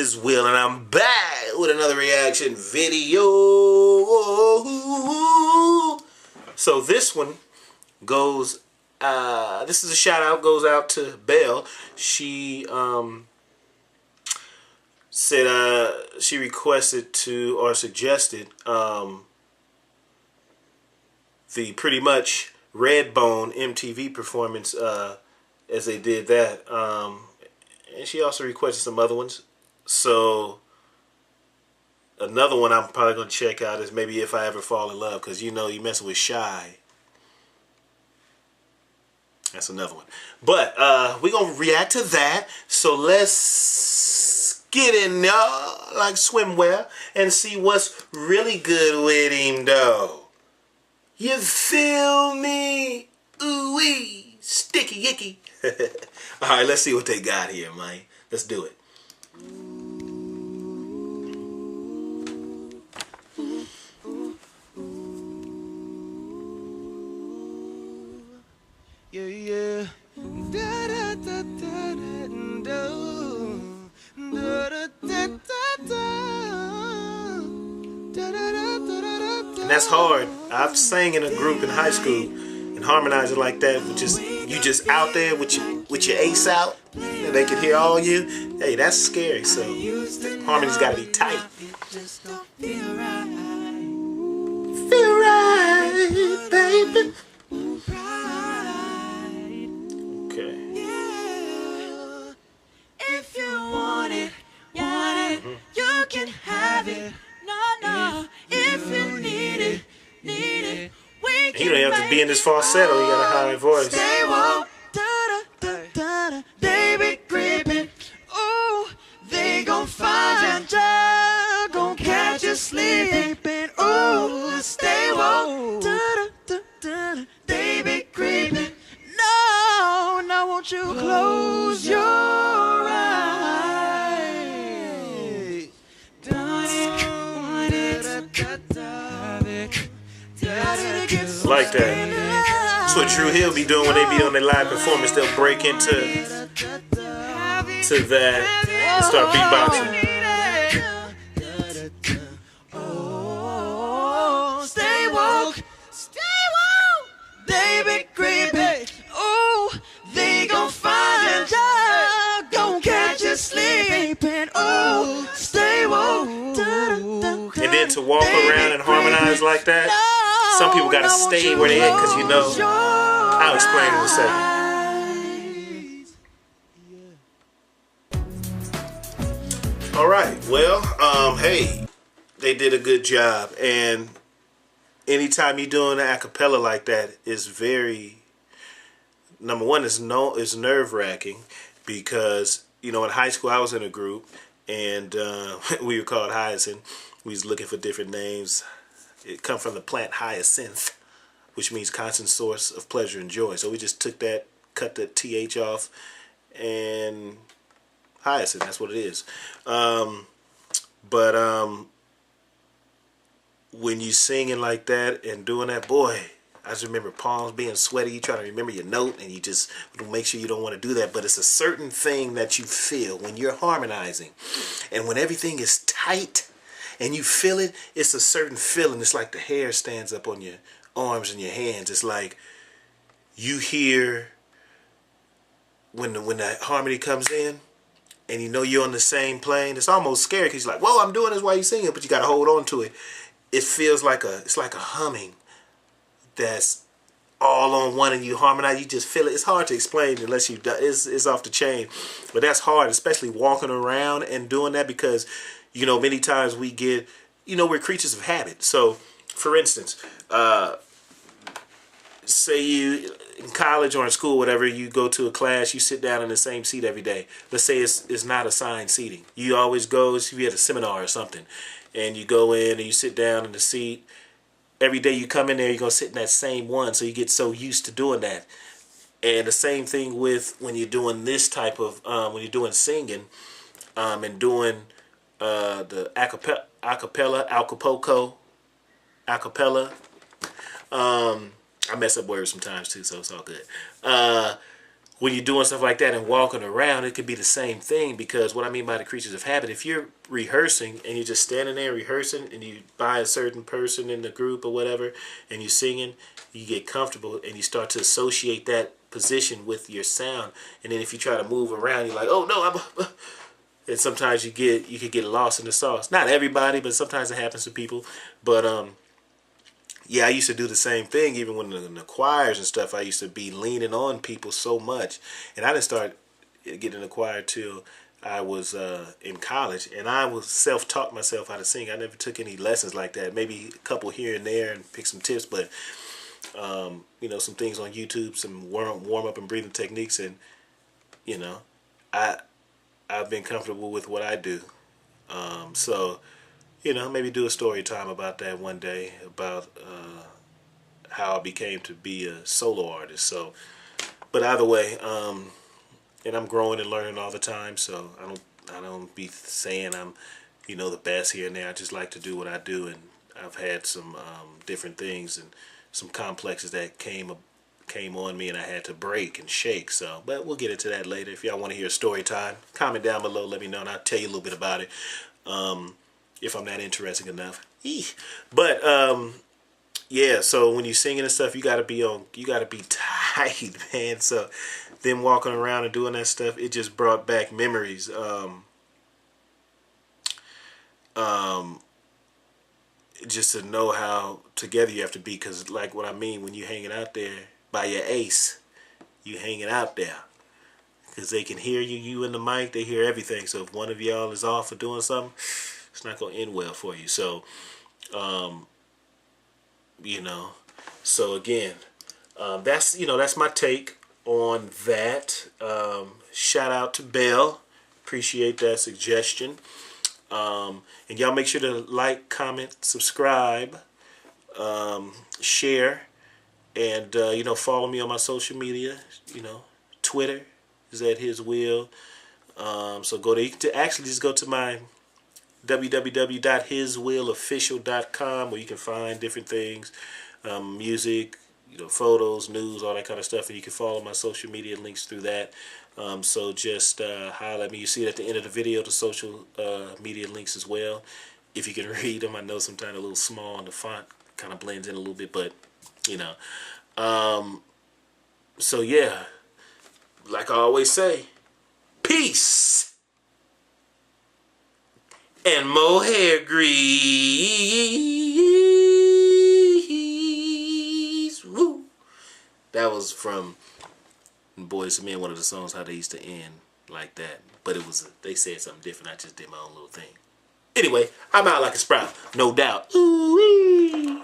HizWill, and I'm back with another reaction video. So this one goes, this is a shout out, goes out to Belle. She said she requested to, or suggested, the Pretty Much Redbone MTV performance as they did that. And she also requested some other ones. So another one I'm probably going to check out is maybe If I Ever Fall in Love, because you know you messing with Shy. That's another one. But we're going to react to that. So let's get in there like swimwear and see what's really good with him though. You feel me? Ooh-wee. Sticky icky. Alright, let's see what they got here, man. Let's do it. Yeah, yeah. Da da da da da And that's hard. I've sang in a group in high school and harmonizing like that, which is you just out there with your ace out and they can hear all you. Hey, that's scary. So harmony's got to be tight. Feel right, baby. Okay. If you want it, you can have it. No, if you need it, we can. You don't have to be in this falsetto. You got a high voice. Stay woke, baby creeping. Ooh, they gon' find you, gon' catch you sleeping. Ooh, stay woke, baby creeping. No, now won't you close your eyes? Like that. That's what Drew Hill be doing when they be on their live performance. They'll break into that and start beatboxing. Oh, stay woke, baby creepy. Oh, they gon' find you, gon' catch you sleeping. Oh, stay woke. And then to walk around and harmonize like that, some people gotta stay where they at, because you know, I'll explain in a second. Alright, well, hey, they did a good job, and anytime you're doing an acapella like that, is very, number one, is nerve-wracking, because, you know, in high school I was in a group, and we were called Hyacinth. We was looking for different names. It come from the plant hyacinth, which means constant source of pleasure and joy. So we just took that, cut the TH off, and hyacinth, that's what it is. When you singing like that and doing that, boy, I just remember palms being sweaty. You trying to remember your note, and you just make sure you don't want to do that. But it's a certain thing that you feel when you're harmonizing, and when everything is tight and you feel it, it's a certain feeling. It's like the hair stands up on your arms and your hands. It's like you hear when the harmony comes in, and you know you're on the same plane. It's almost scary, because you're like, whoa, I'm doing this while you're singing, but you got to hold on to it. It feels like it's like a humming that's all on one, and you harmonize. You just feel it. It's hard to explain unless you. It's off the chain, but that's hard, especially walking around and doing that, because you know many times we get, you know, we're creatures of habit. So, for instance, say you in college or in school, whatever, you go to a class, you sit down in the same seat every day. Let's say it's not assigned seating. You always go, if you had a seminar or something, and you go in and you sit down in the seat. Every day you come in there, you're going to sit in that same one, so you get so used to doing that. And the same thing with when you're doing this type of, when you're doing singing, and doing the acapella. I mess up words sometimes too, so it's all good. when you're doing stuff like that and walking around, it could be the same thing, because what I mean by the creatures of habit, if you're rehearsing and you're just standing there rehearsing and you buy a certain person in the group or whatever and you're singing, you get comfortable and you start to associate that position with your sound. And then if you try to move around, you're like, oh no, and sometimes you could get lost in the sauce. Not everybody, but sometimes it happens to people. But yeah, I used to do the same thing. Even when in the choirs and stuff, I used to be leaning on people so much. And I didn't start getting in the choir till I was in college. And I was self-taught myself how to sing. I never took any lessons like that. Maybe a couple here and there and pick some tips. But, you know, some things on YouTube, some warm-up and breathing techniques. And, you know, I've been comfortable with what I do. So, you know, maybe do a story time about that one day, about how I became to be a solo artist. So, but either way, and I'm growing and learning all the time. So I don't be saying I'm, you know, the best here and there. I just like to do what I do, and I've had some different things and some complexes that came on me, and I had to break and shake. So, but we'll get into that later. If y'all want to hear a story time, comment down below, let me know, and I'll tell you a little bit about it. If I'm not interesting enough. But yeah, so when you're singing and stuff, you gotta be tight, man. So them walking around and doing that stuff, it just brought back memories. Just to know how together you have to be, because like what I mean, when you hanging out there by your ace, you hanging out there, because they can hear you in the mic, they hear everything. So if one of y'all is off for doing something, it's not going to end well for you. So, you know, so again, that's my take on that. Shout out to Belle. Appreciate that suggestion. And y'all make sure to like, comment, subscribe, share, and, you know, follow me on my social media. You know, Twitter is at HizWill. So you can actually just go to my www.HizWillOfficial.com, where you can find different things, music, you know, photos, news, all that kind of stuff, and you can follow my social media links through that. So just holler at me. You see it at the end of the video, the social media links as well. If you can read them, I know sometimes a little small and the font kind of blends in a little bit, but you know. So yeah, like I always say, peace. And more hair grease. Woo. That was from Boys to Men, one of the songs, how they used to end like that. But they said something different. I just did my own little thing. Anyway, I'm out like a sprout, no doubt. Ooh-wee.